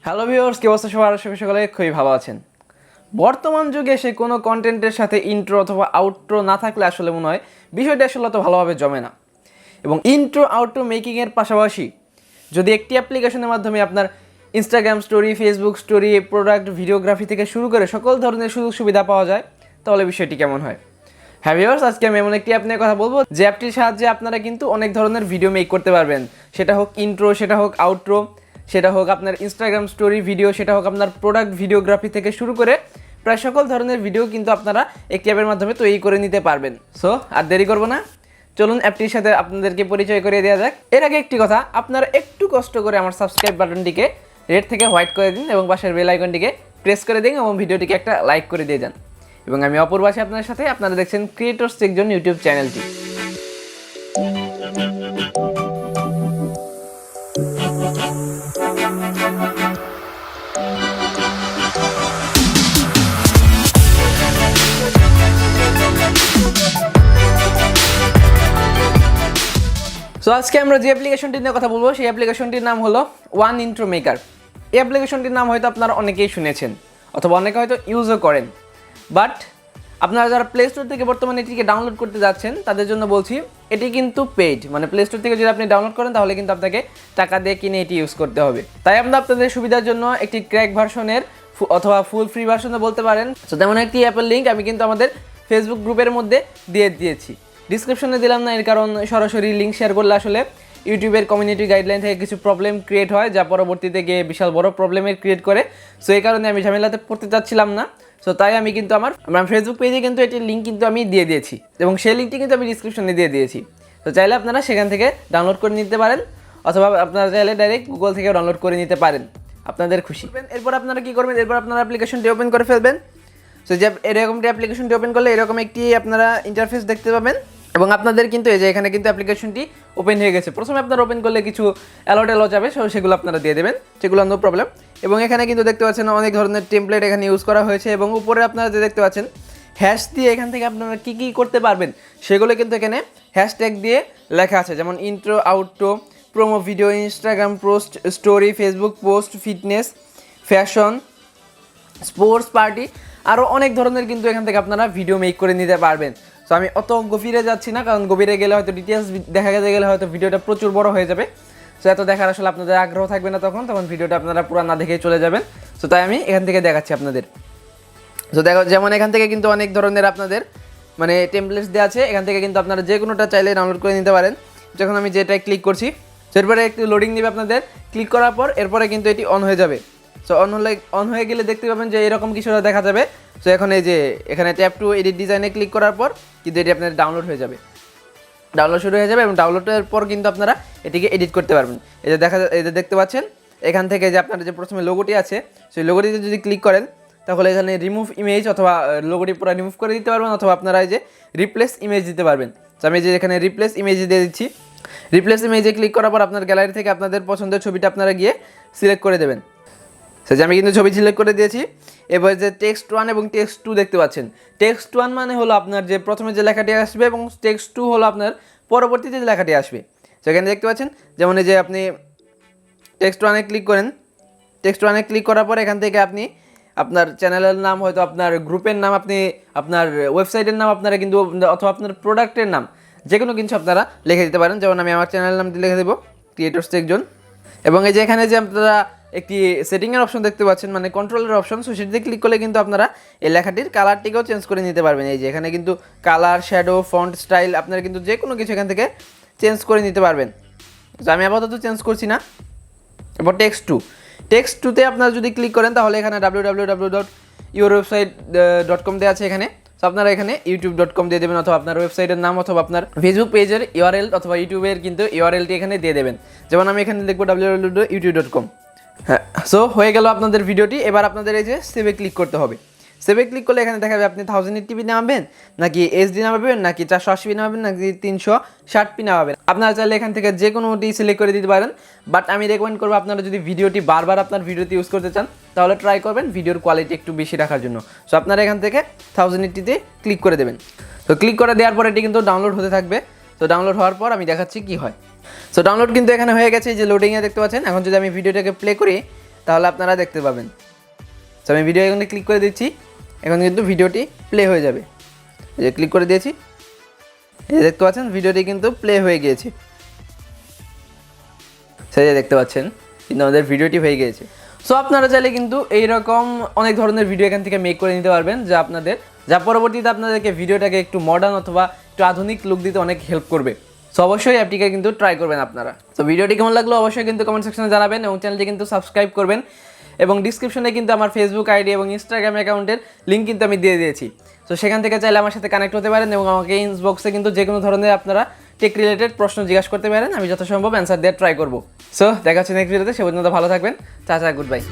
Hello viewers, কি অবস্থা সবার? আশা করি সকলে খুবই ভালো আছেন। বর্তমান যুগে এসে কোনো কন্টেন্টের সাথে ইন্ট্রো অথবা আউট্রো না থাকলে আসলে মনে হয় বিষয়টা আসলে তো ভালোভাবে জমে না। এবং ইন্ট্রো আউট্রো মেকিংয়ের পাশাপাশি যদি একটি অ্যাপ্লিকেশনের মাধ্যমে আপনার Instagram story, Facebook story, product videography থেকে শুরু করে সকল ধরনের সুযোগ সুবিধা পাওয়া যায়, তাহলে বিষয়টি কেমন হয়? হ্যাঁ ভিউয়ার্স, আজকে আমি এমন একটি অ্যাপ নিয়ে কথা বলবো যে অ্যাপটির সাহায্যে আপনারা কিন্তু অনেক ধরনের ভিডিও মেক করতে পারবেন। সেটা হোক ইন্ট্রো, সেটা হোক আউট্রো, সেটা হোক আপনার ইনস্টাগ্রাম স্টোরি ভিডিও, সেটা হোক আপনার প্রোডাক্ট ভিডিওগ্রাফি থেকে শুরু করে প্রায় সকল ধরনের ভিডিও কিন্তু আপনারা একটি অ্যাপের মাধ্যমে তৈরি করে নিতে পারবেন। সো আর দেরি করবো না, চলুন অ্যাপটির সাথে আপনাদেরকে পরিচয় করিয়ে দেওয়া যাক। এর আগে একটি কথা, আপনারা একটু কষ্ট করে আমার সাবস্ক্রাইব বাটনটিকে রেড থেকে হোয়াইট করে দিন এবং পাশের বেল আইকনটিকে প্রেস করে দিন এবং ভিডিওটিকে একটা লাইক করে দিয়ে যান। এবং আমি অপূর্ব আছি আপনার সাথে, আপনারা দেখছেন ক্রিয়েটরস টেক জোন ইউটিউব চ্যানেলটি। সো আজকে আমরা যে অ্যাপ্লিকেশনটি নিয়ে কথা বলবো সেই অ্যাপ্লিকেশনটির নাম হলো ওয়ান ইন্ট্রো মেকার। এই অ্যাপ্লিকেশনটির নাম হয়তো আপনারা অনেকেই শুনেছেন অথবা অনেকে হয়তো ইউজও করেন, বাট আপনারা যারা প্লে স্টোর থেকে বর্তমানে এটিকে ডাউনলোড করতে যাচ্ছেন তাদের জন্য বলছি, এটি কিন্তু পেইড। মানে প্লে স্টোর থেকে যদি আপনি ডাউনলোড করেন তাহলে কিন্তু আপনাকে টাকা দিয়ে কিনে এটি ইউজ করতে হবে। তাই আমরা আপনাদের সুবিধার জন্য একটি ক্র্যাক ভার্সনের অথবা ফুল ফ্রি ভার্সনও বলতে পারেন, সো তেমন একটি অ্যাপের লিঙ্ক আমি কিন্তু আমাদের ফেসবুক গ্রুপের মধ্যে দিয়ে দিয়েছি। ডিসক্রিপশনে দিলাম না, এর কারণ সরাসরি লিঙ্ক শেয়ার করলে আসলে ইউটিউবের কমিউনিটি গাইডলাইন থেকে কিছু প্রবলেম ক্রিয়েট হয়, যা পরবর্তীতে গিয়ে বিশাল বড় প্রবলেমের ক্রিয়েট করে। সো এই কারণে আমি ঝামেলাতে পড়তে চাচ্ছিলাম না। সো তাই আমি কিন্তু আমার ফেসবুক পেজে কিন্তু এটির লিঙ্ক কিন্তু আমি দিয়ে দিয়েছি এবং সেই লিঙ্কটি কিন্তু আমি ডিসক্রিপশনে দিয়ে দিয়েছি। তো চাইলে আপনারা সেখান থেকে ডাউনলোড করে নিতে পারেন অথবা আপনারা চাইলে ডাইরেক্ট গুগল থেকে ডাউনলোড করে নিতে পারেন, আপনাদের খুশি। এরপর আপনারা কী করবেন, এরপর আপনারা অ্যাপ্লিকেশনটি ওপেন করে ফেলবেন। সো যে এরকমটি অ্যাপ্লিকেশনটি ওপেন করলে এরকম একটি আপনারা ইন্টারফেস দেখতে পাবেন এবং আপনাদের কিন্তু এই যে এখানে কিন্তু অ্যাপ্লিকেশনটি ওপেন হয়ে গেছে। প্রথমে আপনারা ওপেন করলে কিছু অ্যালো যাবে, সেগুলো আপনারা দিয়ে দেবেন, সেগুলো নো প্রবলেম। এবং এখানে কিন্তু দেখতে পাচ্ছেন অনেক ধরনের টেমপ্লেট এখানে ইউজ করা হয়েছে এবং উপরে আপনারা যে দেখতে পাচ্ছেন হ্যাশ দিয়ে এখান থেকে আপনারা কী কী করতে পারবেন সেগুলো কিন্তু এখানে হ্যাশট্যাগ দিয়ে লেখা আছে, যেমন intro, outro, promo video, Instagram post, story, Facebook post, fitness, fashion, sports, party, আরও অনেক ধরনের কিন্তু এখান থেকে আপনারা ভিডিও মেক করে নিতে পারবেন। সো আমি অত গভীরে যাচ্ছি না, কারণ গভীরে গেলে হয়তো ডিটেলস দেখা গেলে হয়তো ভিডিওটা প্রচুর বড় হয়ে যাবে। সো এত দেখার আসলে আপনাদের আগ্রহ থাকবে না, তখন ভিডিওটা আপনারা পুরো না দেখেই চলে যাবেন। সো তাই আমি এখান থেকে দেখাচ্ছি আপনাদের। সো দেখো, যেমন এখান থেকে কিন্তু অনেক ধরনের আপনাদের মানে টেমপ্লেটস দেওয়া আছে, এখান থেকে কিন্তু আপনারা যে কোনোটা চাইলে ডাউনলোড করে নিতে পারেন। যখন আমি যেটাই ক্লিক করছি এরপরে একটু লোডিং নেবে আপনাদের, ক্লিক করার পর এরপরে কিন্তু এটি অন হয়ে যাবে। সো অন হয়ে গেলে দেখতে পাবেন যে এরকম কিছুটা দেখা যাবে। সো এখন এই যে এখানে ট্যাপ টু এডিট ডিজাইনে ক্লিক করার পর কিন্তু এটি আপনাদের ডাউনলোড হয়ে যাবে, ডাউনলোড শুরু হয়ে যাবে এবং ডাউনলোডের পর কিন্তু আপনারা এটিকে এডিট করতে পারবেন। এই যে দেখতে পাচ্ছেন এখান থেকে যে আপনার যে প্রথমে লোগোটি আছে সেই লোগোটিতে যদি ক্লিক করেন তাহলে এখানে রিমুভ ইমেজ অথবা লোগোটি পুরো রিমুভ করে দিতে পারবেন, অথবা আপনারা এই যে রিপ্লেস ইমেজ দিতে পারবেন। তো আমি যে এখানে রিপ্লেস ইমেজ দিয়ে দিচ্ছি। রিপ্লেস ইমেজে ক্লিক করার পর আপনার গ্যালারি থেকে আপনাদের পছন্দের ছবিটা আপনারা গিয়ে সিলেক্ট করে দেবেন। যে আমি কিন্তু ছবি সিলেক্ট করে দিয়েছি। এবার যে টেক্সট 1 এবং টেক্সট 2 দেখতে পাচ্ছেন, টেক্সট 1 মানে হলো আপনার যে প্রথমে যে লেখাটি আসবে এবং টেক্সট 2 হলো আপনার পরবর্তীতে যে লেখাটি আসবে। সেখানে দেখতে পাচ্ছেন যেমন এই যে আপনি টেক্সট 1-এ ক্লিক করেন, টেক্সট 1-এ ক্লিক করার পর এখান থেকে আপনি আপনার চ্যানেলের নাম, হয়তো আপনার গ্রুপের নাম, আপনি আপনার ওয়েবসাইটের নাম আপনারা কিন্তু, অথবা আপনার প্রোডাক্টের নাম, যে কোনো কিছু আপনারা লিখে দিতে পারেন। যেমন আমি আমার চ্যানেলের নাম লিখে দেবো ক্রিয়েটরস টেক জোন। এবং এই যে এখানে যে আপনারা একটি সেটিংয়ের অপশন দেখতে পাচ্ছেন, মানে কন্ট্রোলের অপশন, সো সেটিতে ক্লিক করলে কিন্তু আপনারা এই লেখাটির কালারটিকেও চেঞ্জ করে নিতে পারবেন। এই যে এখানে কিন্তু কালার, শ্যাডো, ফন্ট স্টাইল আপনারা কিন্তু যে কোনো কিছু এখান থেকে চেঞ্জ করে নিতে পারবেন। তো আমি আপাতত চেঞ্জ করছি না। এবার টেক্সট টুতে আপনারা যদি ক্লিক করেন তাহলে এখানে www.yourwebsite.com দেওয়া আছে এখানে। সো আপনারা এখানে youtube.com দিয়ে দেবেন, অথবা আপনার ওয়েবসাইটের নাম, অথবা আপনার ফেসবুক পেজের ইউআরএল অথবা ইউটিউবের কিন্তু ইউআরএলটি এখানে দিয়ে দেবেন। যেমন আমি এখানে লিখবো www.youtube.com। হ্যাঁ, সো হয়ে গেল আপনাদের ভিডিওটি। এবার আপনাদের এই যে সেভে ক্লিক করতে হবে। সেভে ক্লিক করলে এখানে দেখাবে আপনি 1080p নামাবেন নাকি এইচডি নামাবেন নাকি 480p নামাবেন নাকি 360p নামাবেন। আপনারা চাইলে এখান থেকে যে কোনোটি সিলেক্ট করে দিতে পারেন, বাট আমি রেকমেন্ড করবো আপনারা যদি ভিডিওটি বারবার আপনার ভিডিওতে ইউজ করতে চান তাহলে ট্রাই করবেন ভিডিওর কোয়ালিটি একটু বেশি রাখার জন্য। সো আপনারা এখান থেকে 1080তে ক্লিক করে দেবেন। তো ক্লিক করে দেওয়ার পর এটি কিন্তু ডাউনলোড হতে থাকবে। তো ডাউনলোড হওয়ার পর আমি দেখাচ্ছি কি হয়। সো ডাউনলোড কিন্তু এখানে হয়ে গেছে, যে লোডিংয়ে দেখতে পাচ্ছেন। এখন যদি আমি ভিডিওটাকে প্লে করি তাহলে আপনারা দেখতে পাবেন। তো আমি ভিডিও এখানে ক্লিক করে দিচ্ছি, এখন কিন্তু ভিডিওটি প্লে হয়ে যাবে। এই যে ক্লিক করে দিয়েছি, এই যে দেখতে পাচ্ছেন ভিডিওটি কিন্তু প্লে হয়ে গিয়েছে। সেই যে দেখতে পাচ্ছেন কিন্তু আমাদের ভিডিওটি হয়ে গিয়েছে। সো আপনারা চাইলে কিন্তু এইরকম অনেক ধরনের ভিডিও এখান থেকে মেক করে নিতে পারবেন, যা পরবর্তীতে আপনাদেরকে ভিডিওটাকে একটু মডার্ন অথবা একটু আধুনিক লুক দিতে অনেক হেল্প করবে। সো অবশ্যই অ্যাপটিকে কিন্তু ট্রাই করবেন আপনারা। তো ভিডিওটি কেমন লাগলো অবশ্যই কিন্তু কমেন্ট সেকশনে জানাবেন এবং চ্যানেলটি কিন্তু সাবস্ক্রাইব করবেন। এবং ডিসক্রিপশনে কিন্তু আমার ফেসবুক আইডি এবং ইনস্টাগ্রাম অ্যাকাউন্টের লিঙ্ক কিন্তু আমি দিয়ে দিয়েছি। তো সেখান থেকে চাইলে আমার সাথে কানেক্ট হতে পারেন এবং আমাকে ইনবক্সে কিন্তু যে কোনো ধরনের আপনারা টেক রিলেটেড প্রশ্ন জিজ্ঞাসা করতে পারেন, আমি যথাসম্ভব অ্যান্সার দেওয়ার ট্রাই করবো। সো দেখা হচ্ছে নেক্সট ভিডিওতে, সে পর্যন্ত ভালো থাকবেন। Tata, good bye.